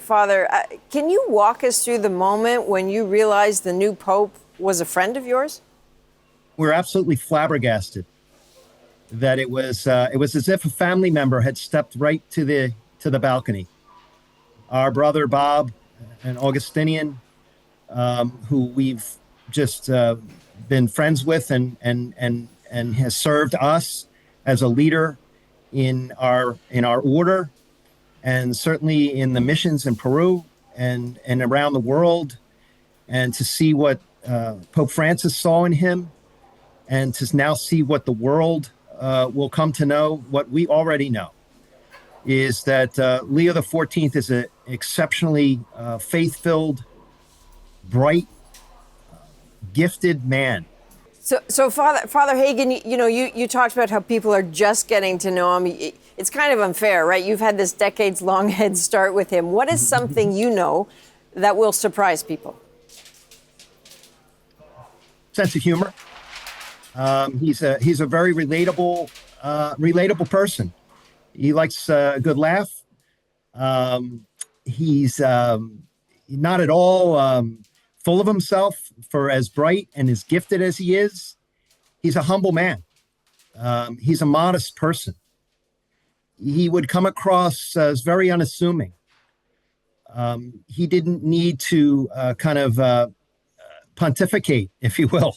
Father, can you walk us through the moment when you realized the new Pope was a friend of yours? We're absolutely flabbergasted that it was as if a family member had stepped right to the balcony. Our brother Bob, an Augustinian, who we've just been friends with and has served us as a leader in our order, and certainly in the missions in Peru and around the world, and to see what Pope Francis saw in him, and to now see what the world will come to know, what we already know, is that Leo XIV is an exceptionally faith-filled, bright, gifted man. So Father Hagan, you talked about how people are just getting to know him. It's kind of unfair, right? You've had this decades-long head start with him. What is something you know that will surprise people? Sense of humor. He's a very relatable person. He likes a good laugh. He's not at all full of himself for as bright and as gifted as he is. He's a humble man. He's a modest person. He would come across as very unassuming. He didn't need to pontificate, if you will.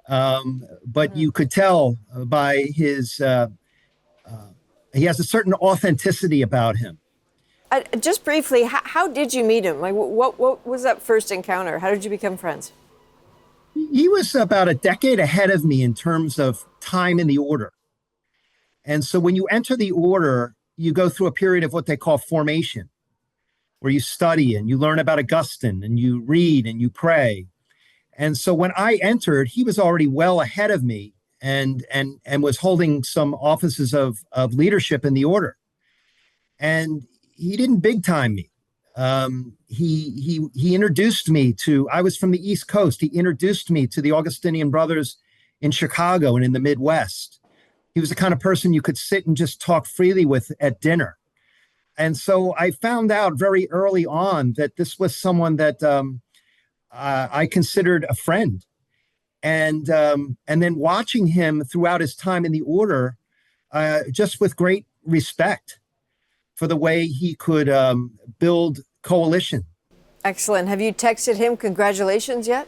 But you could tell by his, he has a certain authenticity about him. Just briefly, how did you meet him? Like, what was that first encounter? How did you become friends? He was about a decade ahead of me in terms of time in the order. And so when you enter the order, you go through a period of what they call formation, where you study and you learn about Augustine and you read and you pray. And so when I entered, he was already well ahead of me and was holding some offices of leadership in the order. And he didn't big time me. He introduced me to, I was from the East Coast. He introduced me to the Augustinian brothers in Chicago and in the Midwest. He was the kind of person you could sit and just talk freely with at dinner. And so I found out very early on that this was someone that I considered a friend. And then watching him throughout his time in the order, just with great respect for the way he could build coalition. Excellent. Have you texted him congratulations yet?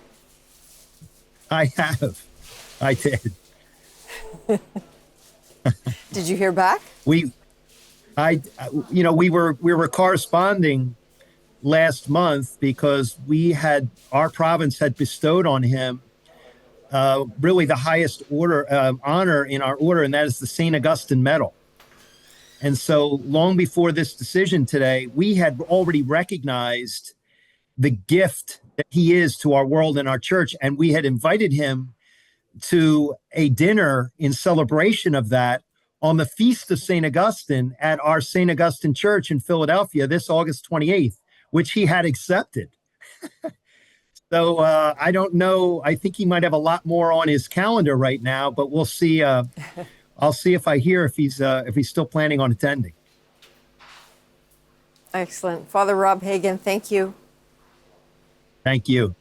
I have. I did. Did you hear back? We were corresponding last month because our province had bestowed on him really the highest order honor in our order, and that is the St. Augustine Medal. And so long before this decision today, we had already recognized the gift that he is to our world and our church. And we had invited him to a dinner in celebration of that on the Feast of St. Augustine at our St. Augustine Church in Philadelphia this August 28th, which he had accepted. So I don't know. I think he might have a lot more on his calendar right now, but we'll see. I'll see if I hear if he's still planning on attending. Excellent. Father Rob Hagan, thank you. Thank you.